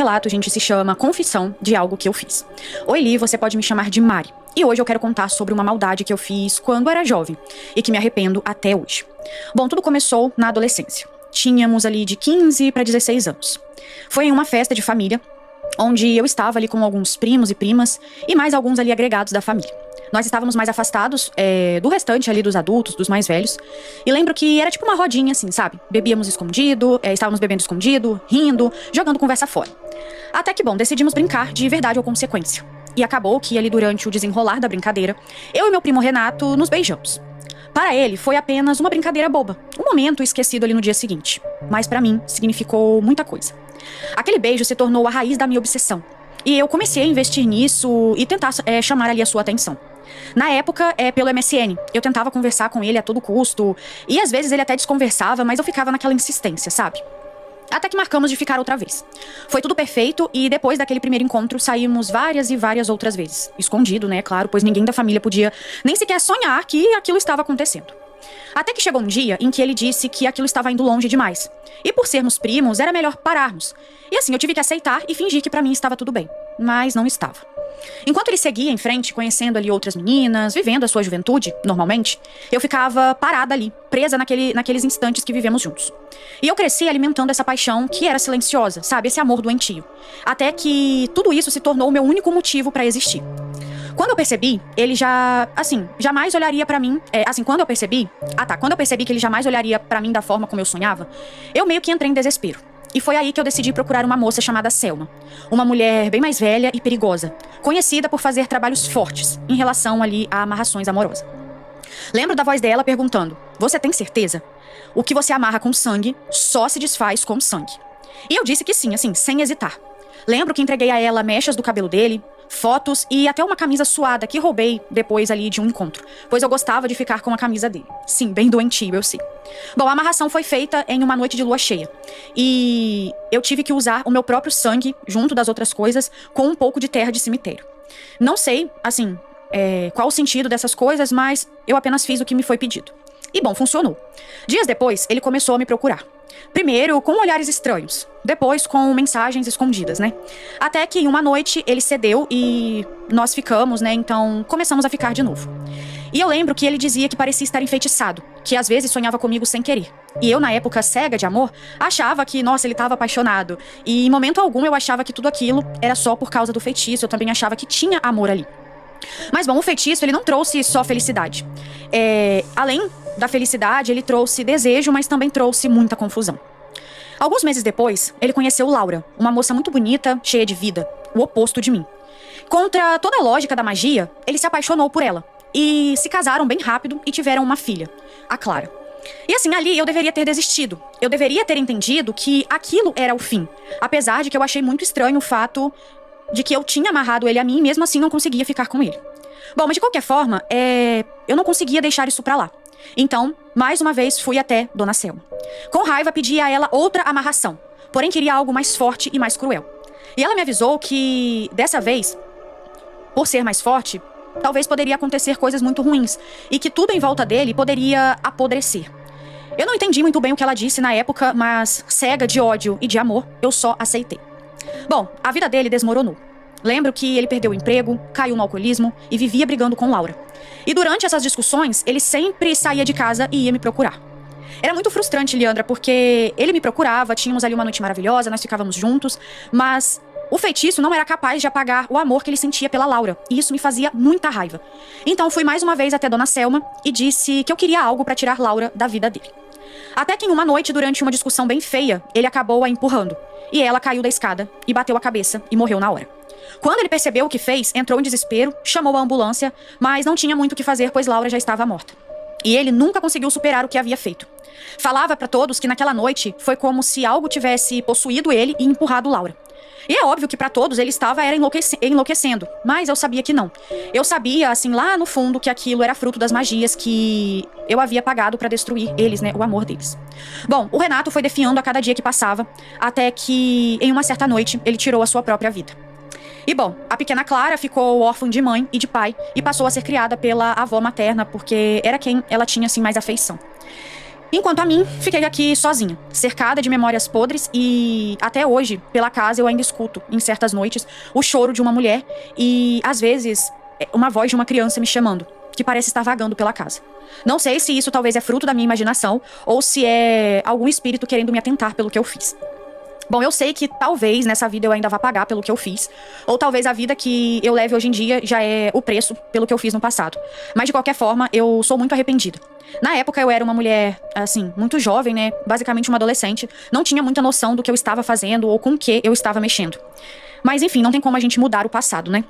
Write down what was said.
Relato, gente, se chama Confissão de Algo que Eu Fiz. Oi, Li, você pode me chamar de Mari. E hoje eu quero contar sobre uma maldade que eu fiz quando era jovem e que me arrependo até hoje. Bom, tudo começou na adolescência. Tínhamos ali de 15 para 16 anos. Foi em uma festa de família, onde eu estava ali com alguns primos e primas e mais alguns ali agregados da família. Nós estávamos mais afastados do restante ali dos adultos, dos mais velhos. E lembro que era tipo uma rodinha assim, sabe? Bebíamos escondido, estávamos bebendo escondido, rindo, jogando conversa fora. Até que, bom, decidimos brincar de verdade ou consequência. E acabou que ali durante o desenrolar da brincadeira, eu e meu primo Renato nos beijamos. Para ele, foi apenas uma brincadeira boba, um momento esquecido ali no dia seguinte. Mas para mim, significou muita coisa. Aquele beijo se tornou a raiz da minha obsessão. E eu comecei a investir nisso e tentar chamar ali a sua atenção. Na época, pelo MSN, eu tentava conversar com ele a todo custo, e às vezes ele até desconversava, mas eu ficava naquela insistência, sabe? Até que marcamos de ficar outra vez. Foi tudo perfeito e depois daquele primeiro encontro saímos várias e várias outras vezes. Escondido, né, claro, pois ninguém da família podia nem sequer sonhar que aquilo estava acontecendo. Até que chegou um dia em que ele disse que aquilo estava indo longe demais. E por sermos primos, era melhor pararmos. E assim, eu tive que aceitar e fingir que pra mim estava tudo bem. Mas não estava. Enquanto ele seguia em frente, conhecendo ali outras meninas, vivendo a sua juventude, normalmente, eu ficava parada ali, presa naqueles instantes que vivemos juntos. E eu cresci alimentando essa paixão que era silenciosa, sabe? Esse amor doentio. Até que tudo isso se tornou o meu único motivo pra existir. Quando eu percebi, ele jamais olharia pra mim, quando eu percebi que ele jamais olharia pra mim da forma como eu sonhava, eu meio que entrei em desespero. E foi aí que eu decidi procurar uma moça chamada Selma. Uma mulher bem mais velha e perigosa, conhecida por fazer trabalhos fortes em relação ali a amarrações amorosas. Lembro da voz dela perguntando: "Você tem certeza? O que você amarra com sangue só se desfaz com sangue." E eu disse que sim, assim, sem hesitar. Lembro que entreguei a ela mechas do cabelo dele, fotos e até uma camisa suada que roubei depois ali de um encontro, pois eu gostava de ficar com a camisa dele. Sim, bem doentio, eu sei. Bom, a amarração foi feita em uma noite de lua cheia. E eu tive que usar o meu próprio sangue, junto das outras coisas, com um pouco de terra de cemitério. Não sei, qual o sentido dessas coisas, mas eu apenas fiz o que me foi pedido. E bom, funcionou. Dias depois, ele começou a me procurar. Primeiro com olhares estranhos, depois com mensagens escondidas, né? Até que em uma noite ele cedeu e nós ficamos, né? Então começamos a ficar de novo. E eu lembro que ele dizia que parecia estar enfeitiçado, que às vezes sonhava comigo sem querer. E eu, na época cega de amor, achava que, nossa, ele estava apaixonado. E em momento algum eu achava que tudo aquilo era só por causa do feitiço, eu também achava que tinha amor ali. Mas bom, o feitiço, ele não trouxe só felicidade. Além da felicidade, ele trouxe desejo, mas também trouxe muita confusão. Alguns meses depois, ele conheceu Laura, uma moça muito bonita, cheia de vida, o oposto de mim. Contra toda a lógica da magia, ele se apaixonou por ela. E se casaram bem rápido e tiveram uma filha, a Clara. E assim, ali eu deveria ter desistido. Eu deveria ter entendido que aquilo era o fim. Apesar de que eu achei muito estranho o fato de que eu tinha amarrado ele a mim e mesmo assim não conseguia ficar com ele. Bom, mas de qualquer forma, eu não conseguia deixar isso pra lá. Então, mais uma vez, fui até Dona Selma. Com raiva, pedi a ela outra amarração, porém queria algo mais forte e mais cruel. E ela me avisou que, dessa vez, por ser mais forte, talvez poderia acontecer coisas muito ruins e que tudo em volta dele poderia apodrecer. Eu não entendi muito bem o que ela disse na época, mas cega de ódio e de amor, eu só aceitei. Bom, a vida dele desmoronou. Lembro que ele perdeu o emprego, caiu no alcoolismo e vivia brigando com Laura. E durante essas discussões, ele sempre saía de casa e ia me procurar. Era muito frustrante, Leandra, porque ele me procurava, tínhamos ali uma noite maravilhosa, nós ficávamos juntos, mas o feitiço não era capaz de apagar o amor que ele sentia pela Laura, e isso me fazia muita raiva. Então fui mais uma vez até Dona Selma e disse que eu queria algo pra tirar Laura da vida dele. Até que em uma noite, durante uma discussão bem feia, ele acabou a empurrando, e ela caiu da escada e bateu a cabeça e morreu na hora. Quando ele percebeu o que fez, entrou em desespero, chamou a ambulância, mas não tinha muito o que fazer, pois Laura já estava morta. E ele nunca conseguiu superar o que havia feito. Falava pra todos que naquela noite foi como se algo tivesse possuído ele e empurrado Laura. E é óbvio que pra todos ele estava enlouquecendo, mas eu sabia que não. Eu sabia, assim, lá no fundo, que aquilo era fruto das magias que eu havia pagado pra destruir eles, né, o amor deles. Bom, o Renato foi definhando a cada dia que passava, até que, em uma certa noite, ele tirou a sua própria vida. E bom, a pequena Clara ficou órfã de mãe e de pai e passou a ser criada pela avó materna, porque era quem ela tinha, assim, mais afeição. Enquanto a mim, fiquei aqui sozinha, cercada de memórias podres e até hoje, pela casa, eu ainda escuto, em certas noites, o choro de uma mulher e, às vezes, uma voz de uma criança me chamando, que parece estar vagando pela casa. Não sei se isso talvez é fruto da minha imaginação ou se é algum espírito querendo me atentar pelo que eu fiz. Bom, eu sei que talvez nessa vida eu ainda vá pagar pelo que eu fiz, ou talvez a vida que eu leve hoje em dia já é o preço pelo que eu fiz no passado. Mas de qualquer forma, eu sou muito arrependida. Na época eu era uma mulher, assim, muito jovem, né? Basicamente uma adolescente. Não tinha muita noção do que eu estava fazendo ou com o que eu estava mexendo. Mas enfim, não tem como a gente mudar o passado, né?